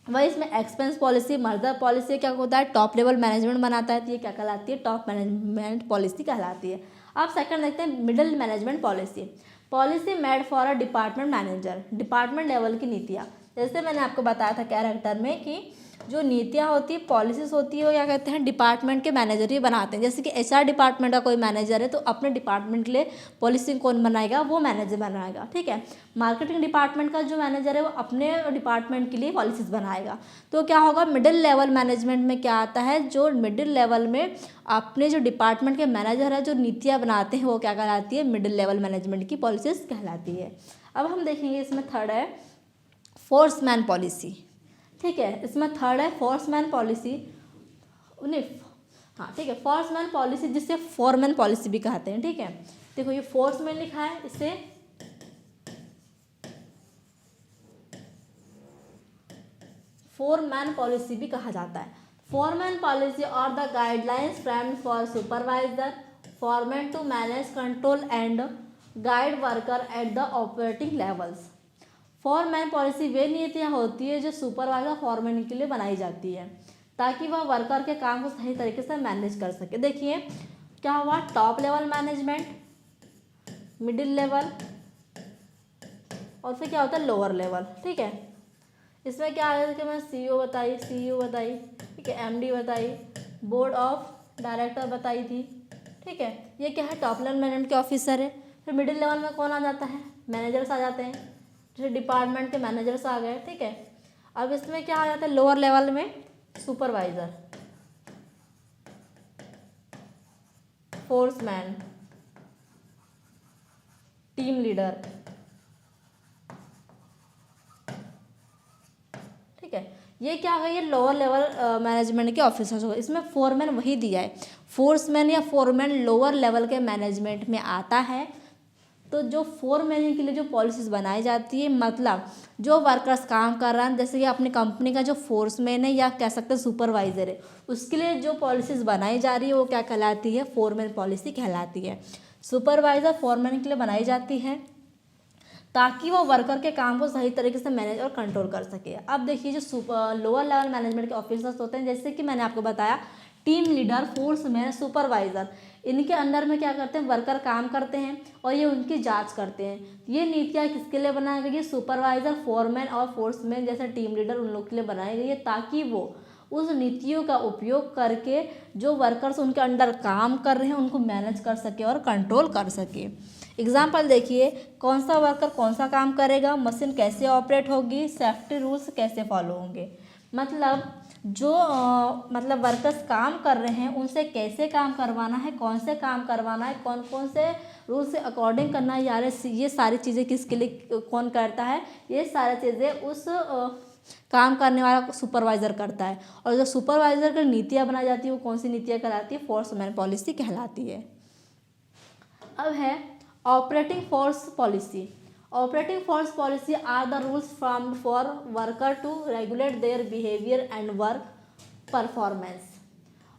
वही इसमें एक्सपेंस पॉलिसी, मर्जर पॉलिसी क्या होता है, टॉप लेवल मैनेजमेंट बनाता है, तो ये क्या कहलाती है, टॉप मैनेजमेंट पॉलिसी कहलाती है। अब सेकंड देखते हैं middle management policy. Policy made for a department manager, department level की नीतियाँ। जैसे मैंने आपको बताया था कैरेक्टर में कि जो नीतियाँ होती है, पॉलिसीज होती है, वो क्या कहते हैं, डिपार्टमेंट के मैनेजर ही बनाते हैं। जैसे कि एचआर डिपार्टमेंट का कोई मैनेजर है तो अपने डिपार्टमेंट के लिए पॉलिसी कौन बनाएगा, वो मैनेजर बनाएगा, ठीक है। मार्केटिंग डिपार्टमेंट का जो मैनेजर है वो अपने डिपार्टमेंट के लिए पॉलिसीज बनाएगा। तो क्या होगा, मिडिल लेवल मैनेजमेंट में क्या आता है, जो मिडिल लेवल में अपने जो डिपार्टमेंट के मैनेजर है जो नीतियाँ बनाते हैं वो क्या कहलाती है, मिडिल लेवल मैनेजमेंट की पॉलिसीज कहलाती है। अब हम देखेंगे इसमें थर्ड है फोर्समैन पॉलिसी, ठीक है। इसमें थर्ड है फोर्समैन पॉलिसी, नहीं, हाँ ठीक है, फोर्समैन पॉलिसी जिसे फोरमैन पॉलिसी भी कहते हैं, ठीक है। देखो ये फोर्समैन लिखा है, इसे फोरमैन पॉलिसी भी कहा जाता है। फोरमैन पॉलिसी और the guidelines framed for supervisor foreman to manage control and guide worker at the operating levels. Foreman policy वे नीतियाँ होती है जो सुपरवाइजर फोरमैन के लिए बनाई जाती है ताकि वह वर्कर के काम को सही तरीके से मैनेज कर सके। देखिए क्या हुआ, top level management, middle level और फिर क्या होता है लोअर लेवल, ठीक है। इसमें क्या आ जाता है, मैं सीईओ बताई, ठीक है, एमडी बताई, बोर्ड ऑफ डायरेक्टर बताई थी, ठीक है। ये क्या है, टॉप लेवल मैनेजमेंट के ऑफिसर है। फिर मिडिल लेवल में कौन आ जाता है, मैनेजर्स आ जाते हैं, जैसे डिपार्टमेंट के मैनेजर्स आ गए, ठीक है। अब इसमें क्या आ जाता है, लोअर लेवल में सुपरवाइजर, फोर्समैन, टीम लीडर, ठीक है। ये क्या है, ये लोअर लेवल मैनेजमेंट के ऑफिसर्स हो गए। इसमें फोरमैन वही दिया है, फोर्समैन या फोरमैन लोअर लेवल के मैनेजमेंट में आता है। तो जो फोरमैन के लिए जो पॉलिसीज बनाई जाती है, मतलब जो वर्कर्स काम कर रहा है, जैसे कि अपनी कंपनी का जो फोर्समैन है या कह सकते हैं सुपरवाइजर है, उसके लिए जो पॉलिसीज बनाई जा रही है वो क्या कहलाती है, फोरमैन पॉलिसी कहलाती है। सुपरवाइजर फोरमैन के लिए बनाई जाती है ताकि वो वर्कर के काम को सही तरीके से मैनेज और कंट्रोल कर सके। अब देखिए जो लोअर लेवल मैनेजमेंट के ऑफिसर्स होते हैं, जैसे कि मैंने आपको बताया टीम लीडर, फोर्समैन, सुपरवाइजर, इनके अंडर में क्या करते हैं, वर्कर काम करते हैं और ये उनकी जांच करते हैं। ये नीतियाँ किसके लिए बनाई गई है, सुपरवाइजर, फोरमैन और फोर्समैन जैसे टीम लीडर उन लोग के लिए बनाई गई है ताकि वो उस नीतियों का उपयोग करके जो वर्कर्स उनके अंडर काम कर रहे हैं उनको मैनेज कर सके और कंट्रोल कर सके। एग्जाम्पल देखिए, कौन सा वर्कर कौन सा काम करेगा, मशीन कैसे ऑपरेट होगी, सेफ्टी रूल्स कैसे फॉलो होंगे। मतलब जो मतलब वर्कर्स काम कर रहे हैं उनसे कैसे काम करवाना है, कौन से काम करवाना है, कौन कौन से रूल से अकॉर्डिंग करना है, यार ये सारी चीज़ें किसके लिए कौन करता है, ये सारी चीज़ें उस काम करने वाला सुपरवाइज़र करता है। और जो सुपरवाइज़र की नीतियाँ बनाई जाती है वो कौन सी नीतियाँ कहलाती है, फोर्समैन पॉलिसी कहलाती है। अब है operating force policy. Operating force policy are the rules from for worker to regulate their behaviour and work performance.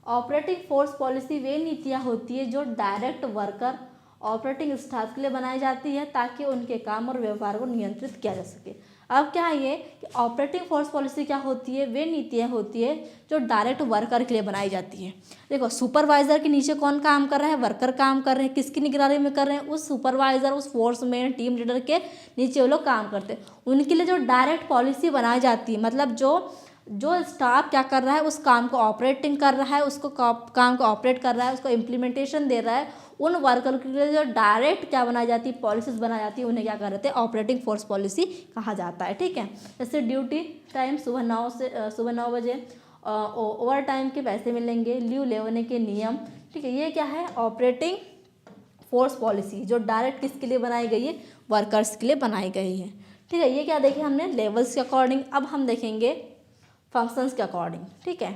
Operating force policy वे नीतियाँ होती है जो डायरेक्ट वर्कर ऑपरेटिंग स्टाफ के लिए बनाई जाती है ताकि उनके काम और व्यवहार को नियंत्रित किया जा सके। अब क्या है ये कि ऑपरेटिंग फोर्स पॉलिसी क्या होती है, वे नीतियाँ होती है जो डायरेक्ट वर्कर के लिए बनाई जाती है। देखो सुपरवाइजर के नीचे कौन काम कर रहा है, वर्कर काम कर रहे हैं, किसकी निगरानी में कर रहे हैं, उस सुपरवाइजर, उस फोर्स में टीम लीडर के नीचे वो लोग काम करते हैं। उनके लिए जो डायरेक्ट पॉलिसी बनाई जाती है, मतलब जो स्टाफ क्या कर रहा है उस काम को ऑपरेटिंग कर रहा है, उसको काम को ऑपरेट कर रहा है, उसको इम्प्लीमेंटेशन दे रहा है, उन वर्कर के लिए जो डायरेक्ट क्या बनाई जाती है, पॉलिसीज बनाई जाती है, उन्हें क्या कर रहे थे, ऑपरेटिंग फोर्स पॉलिसी कहा जाता है, ठीक है। जैसे ड्यूटी टाइम सुबह 9 बजे, ओवर टाइम के पैसे मिलेंगे, लीव लेने के नियम, ठीक है। ये क्या है, ऑपरेटिंग फोर्स पॉलिसी जो डायरेक्ट किसके लिए बनाई गई है, वर्कर्स के लिए बनाई गई है, ठीक है। ये क्या देखे हमने लेवल्स के अकॉर्डिंग। अब हम देखेंगे फंक्शंस के अकॉर्डिंग, ठीक है।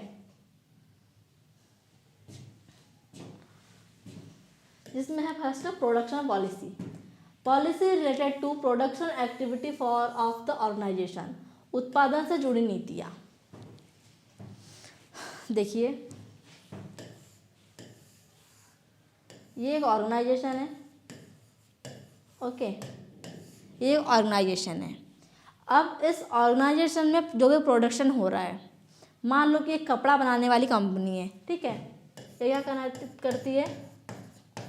जिसमें है first production policy, policy related to production activity for of the organisation, उत्पादन से जुड़ी नीतियाँ। देखिए ये एक ऑर्गेनाइजेशन है, ओके, ये ऑर्गेनाइजेशन है। अब इस ऑर्गेनाइजेशन में जो भी प्रोडक्शन हो रहा है, मान लो कि एक कपड़ा बनाने वाली कंपनी है, ठीक है, ये क्या करती है,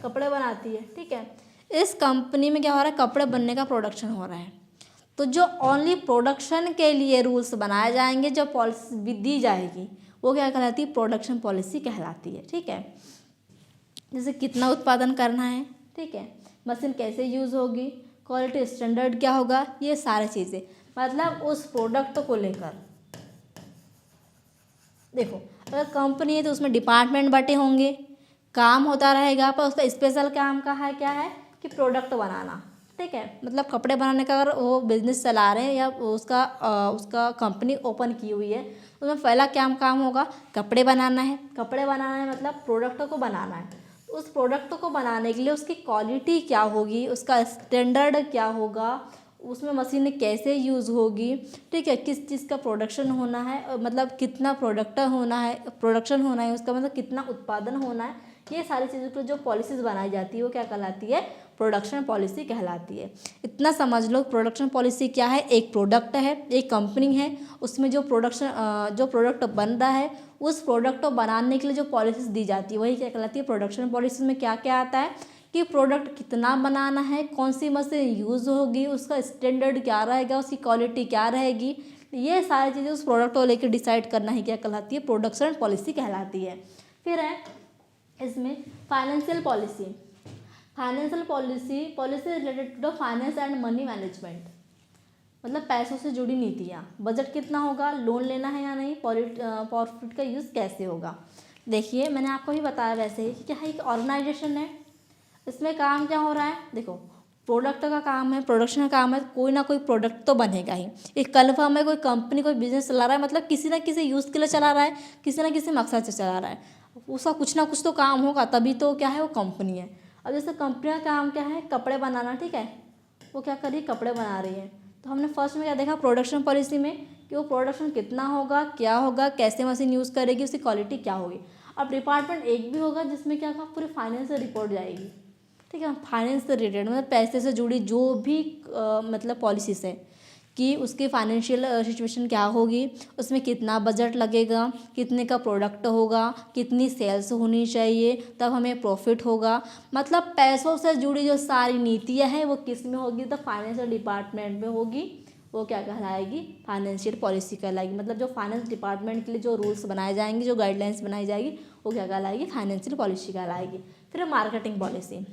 कपड़े बनाती है, ठीक है। इस कंपनी में क्या हो रहा है, कपड़े बनने का प्रोडक्शन हो रहा है। तो जो ओनली प्रोडक्शन के लिए रूल्स बनाए जाएंगे, जो पॉलिसी दी जाएगी, वो क्या कहलाती है, प्रोडक्शन पॉलिसी कहलाती है, ठीक है। जैसे कितना उत्पादन करना है, ठीक है, मशीन कैसे यूज़ होगी, क्वालिटी स्टैंडर्ड क्या होगा, ये सारी चीज़ें, मतलब उस प्रोडक्ट को लेकर। देखो अगर कंपनी है तो उसमें डिपार्टमेंट बटे होंगे, काम होता रहेगा, पर उसका स्पेशल काम का है क्या है कि प्रोडक्ट बनाना, ठीक है। मतलब कपड़े बनाने का अगर वो बिजनेस चला रहे हैं या उसका कंपनी ओपन की हुई है, तो उसमें पहला क्या काम होगा, कपड़े बनाना है। कपड़े बनाना है मतलब प्रोडक्ट को बनाना है। उस प्रोडक्ट को बनाने के लिए उसकी क्वालिटी क्या होगी, उसका स्टैंडर्ड क्या होगा, उसमें मशीन कैसे यूज़ होगी, ठीक है, किस चीज़ का प्रोडक्शन होना है, मतलब कितना प्रोडक्शन होना है उसका, मतलब कितना उत्पादन होना है, ये सारी चीज़ों पर जो पॉलिसीज़ बनाई जाती है वो क्या कहलाती है, प्रोडक्शन पॉलिसी कहलाती है। इतना समझ लो, प्रोडक्शन पॉलिसी क्या है, एक प्रोडक्ट है, एक कंपनी है, उसमें जो प्रोडक्ट बन रहा है, उस प्रोडक्ट को बनाने के लिए जो पॉलिसीज़ दी जाती है वही क्या कहलाती है, प्रोडक्शन पॉलिसी। में क्या क्या आता है कि प्रोडक्ट कितना बनाना है, कौन सी मशीन यूज़ होगी, उसका स्टैंडर्ड क्या रहेगा, उसकी क्वालिटी क्या रहेगी, ये सारी चीज़ें उस प्रोडक्ट को लेकर डिसाइड करना ही क्या कहलाती है, प्रोडक्शन पॉलिसी कहलाती है। फिर है इसमें financial policy. Financial policy related to the finance and money management, मतलब पैसों से जुड़ी नीतियाँ, बजट कितना होगा, लोन लेना है या नहीं, प्रॉफिट का यूज़ कैसे होगा। देखिए मैंने आपको भी बताया वैसे ही कि क्या है, एक ऑर्गेनाइजेशन है, इसमें काम क्या हो रहा है, देखो प्रोडक्ट का काम है, प्रोडक्शन का काम है, कोई ना कोई प्रोडक्ट तो बनेगा ही। एक कन्फर्म है, कोई कंपनी कोई बिजनेस चला रहा है, मतलब किसी ना किसी यूज़ के लिए चला रहा है, किसी ना किसी मकसद से चला रहा है, उसका कुछ ना कुछ तो काम होगा, तभी तो क्या है वो कंपनी है। अब जैसे कंपनी का काम क्या है, कपड़े बनाना, ठीक है, वो क्या कर रही है, कपड़े बना रही है। तो हमने फर्स्ट में क्या देखा, प्रोडक्शन पॉलिसी में, कि वो प्रोडक्शन कितना होगा, क्या होगा, कैसे मशीन यूज़ करेगी, उसकी क्वालिटी क्या होगी। अब डिपार्टमेंट एक भी होगा जिसमें क्या होगा, पूरी फाइनेंशियल रिपोर्ट जाएगी, ठीक है, फाइनेंस से रिलेटेड, मतलब पैसे से जुड़ी जो भी मतलब पॉलिसीज़ है, कि उसकी फाइनेंशियल सिचुएशन क्या होगी, उसमें कितना बजट लगेगा, कितने का प्रोडक्ट होगा, कितनी सेल्स होनी चाहिए, तब हमें प्रॉफिट होगा, मतलब पैसों से जुड़ी जो सारी नीतियाँ हैं वो किस में होगी, तो फाइनेंशियल डिपार्टमेंट में होगी। वो क्या कहलाएगी, फाइनेंशियल पॉलिसी कहलाएगी। मतलब जो फाइनेंस डिपार्टमेंट के लिए जो रूल्स बनाए जाएंगे, जो गाइडलाइंस बनाई जाएगी, वो क्या कहलाएगी, फाइनेंशियल पॉलिसी कहलाएगी। फिर मार्केटिंग पॉलिसी,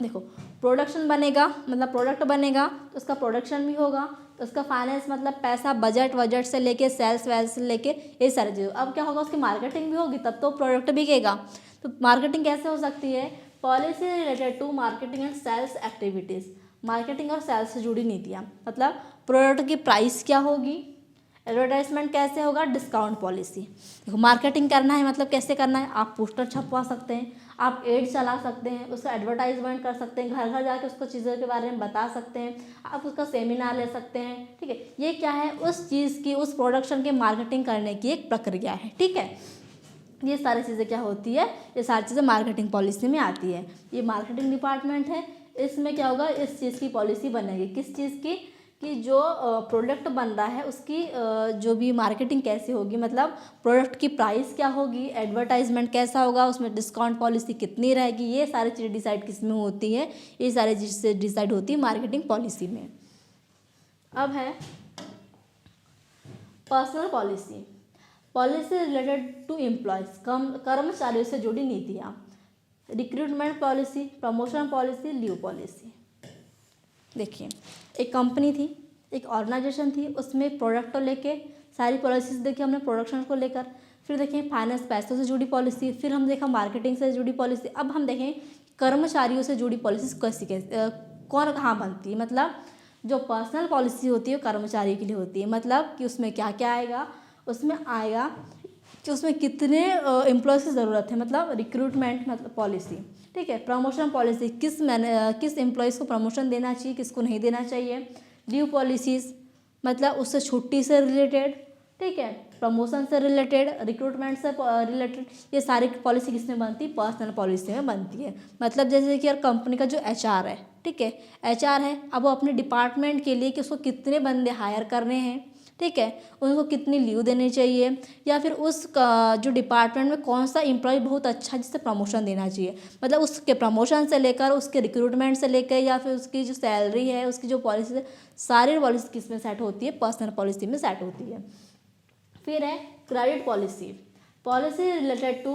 देखो प्रोडक्शन बनेगा, मतलब प्रोडक्ट बनेगा तो उसका प्रोडक्शन भी होगा, तो उसका फाइनेंस मतलब पैसा, बजट से लेके सेल्स वेल्स से लेके ये सारी चीज़ें। अब क्या होगा, उसकी मार्केटिंग भी होगी, तब तो प्रोडक्ट बिकेगा। तो मार्केटिंग कैसे हो सकती है, policy related to marketing and sales activities, marketing और सेल्स से जुड़ी नीतियाँ, मतलब प्रोडक्ट की प्राइस क्या होगी, एडवर्टाइजमेंट कैसे होगा, डिस्काउंट पॉलिसी। देखो मार्केटिंग करना है मतलब कैसे करना है, आप पोस्टर छपवा सकते हैं, आप एड चला सकते हैं, उसका एडवर्टाइजमेंट कर सकते हैं, घर घर जाके उसको चीज़ों के बारे में बता सकते हैं, आप उसका सेमिनार ले सकते हैं, ठीक है। ये क्या है, उस चीज़ की, उस प्रोडक्शन की मार्केटिंग करने की एक प्रक्रिया है, ठीक है। ये सारी चीज़ें क्या होती है, ये सारी चीज़ें मार्केटिंग पॉलिसी में आती है। ये मार्केटिंग डिपार्टमेंट है, इसमें क्या होगा, इस चीज़ की पॉलिसी बनेगी, किस चीज़ की, कि जो प्रोडक्ट बन रहा है उसकी जो भी मार्केटिंग कैसे होगी, मतलब प्रोडक्ट की प्राइस क्या होगी, एडवर्टाइजमेंट कैसा होगा, उसमें डिस्काउंट पॉलिसी कितनी रहेगी, ये सारी चीज़ें डिसाइड किस में होती है, ये सारी चीज़ें डिसाइड होती है मार्केटिंग पॉलिसी में। अब है personal policy, policy related to employees, कर्मचारियों से जुड़ी नीतियाँ, recruitment policy, promotion policy, leave policy. देखिए एक कंपनी थी, एक ऑर्गेनाइजेशन थी, उसमें प्रोडक्ट को लेके सारी पॉलिसीज़ देखी हमने प्रोडक्शन को लेकर। फिर देखें फाइनेंस, पैसों से जुड़ी पॉलिसी, फिर हम देखा मार्केटिंग से जुड़ी पॉलिसी। अब हम देखें कर्मचारियों से जुड़ी पॉलिसी कैसे कौन कहाँ बनती है, मतलब जो पर्सनल पॉलिसी होती है वो कर्मचारी के लिए होती है, मतलब कि उसमें क्या क्या आएगा, उसमें आएगा कि उसमें कितने एम्प्लॉयज़ की ज़रूरत है, मतलब रिक्रूटमेंट मतलब पॉलिसी, ठीक है। प्रमोशन पॉलिसी, किस एम्प्लॉयज़ को प्रमोशन देना चाहिए, किसको नहीं देना चाहिए। लीव पॉलिसीज़, मतलब उससे छुट्टी से रिलेटेड, ठीक है। प्रमोशन से रिलेटेड, रिक्रूटमेंट से रिलेटेड, ये सारी पॉलिसी किसमें बनती है? पर्सनल पॉलिसी में बनती है। मतलब जैसे कि यार कंपनी का जो एचआर है, ठीक है, एचआर है, अब वो अपने डिपार्टमेंट के लिए कि उसको कितने बंदे हायर करने हैं, ठीक है, उनको कितनी लीव देनी चाहिए, या फिर जो डिपार्टमेंट में कौन सा एम्प्लॉय बहुत अच्छा जिससे प्रमोशन देना चाहिए, मतलब उसके प्रमोशन से लेकर उसके रिक्रूटमेंट से लेकर या फिर उसकी जो सैलरी है, उसकी जो पॉलिसी है, सारी पॉलिसी किस में सेट होती है? पर्सनल पॉलिसी में सेट होती है। फिर है credit policy, policy related to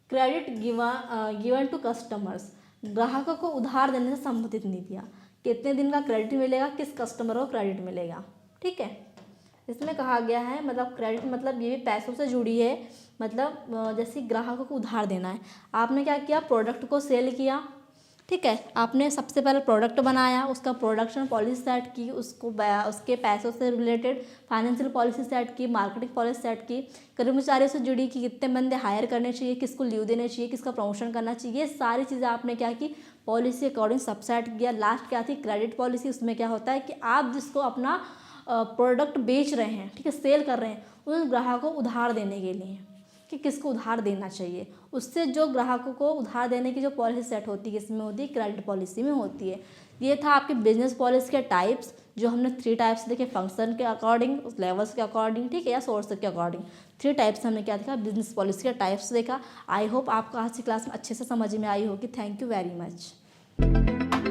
credit given to customers, ग्राहकों को उधार देने से संबंधित नीतियाँ, कितने दिन का क्रेडिट मिलेगा, किस कस्टमर को क्रेडिट मिलेगा, ठीक है। इसमें कहा गया है, मतलब क्रेडिट मतलब ये भी पैसों से जुड़ी है, मतलब जैसे ग्राहकों को उधार देना है। आपने क्या किया? प्रोडक्ट को सेल किया, ठीक है, आपने सबसे पहले प्रोडक्ट बनाया, उसका प्रोडक्शन पॉलिसी सेट की, उसके पैसों से रिलेटेड फाइनेंशियल पॉलिसी सेट की, मार्केटिंग पॉलिसी सेट की, कर्मचारियों से जुड़ी कि कितने बंदे हायर करने चाहिए, किसको लीव देने चाहिए, किसका प्रमोशन करना चाहिए, ये सारी चीज़ें आपने क्या की? पॉलिसी अकॉर्डिंग सब सेट किया। लास्ट क्या थी? Credit policy. उसमें क्या होता है कि आप जिसको अपना प्रोडक्ट बेच रहे हैं, ठीक है, सेल कर रहे हैं, उन ग्राहकों को उधार देने के लिए कि किसको उधार देना चाहिए, उससे जो ग्राहकों को उधार देने की जो पॉलिसी सेट होती है किसमें होती है? क्रेडिट पॉलिसी में होती है। ये था आपके बिजनेस पॉलिसी के टाइप्स, जो हमने 3 टाइप्स देखे, फंक्शन के अकॉर्डिंग, उस लेवल्स के अकॉर्डिंग, ठीक है, या सोर्स के अकॉर्डिंग। 3 टाइप्स हमने क्या देखा? बिजनेस पॉलिसी के टाइप्स देखा। आई होप आपको आज की क्लास में अच्छे से समझ में आई होगी। Thank you very much.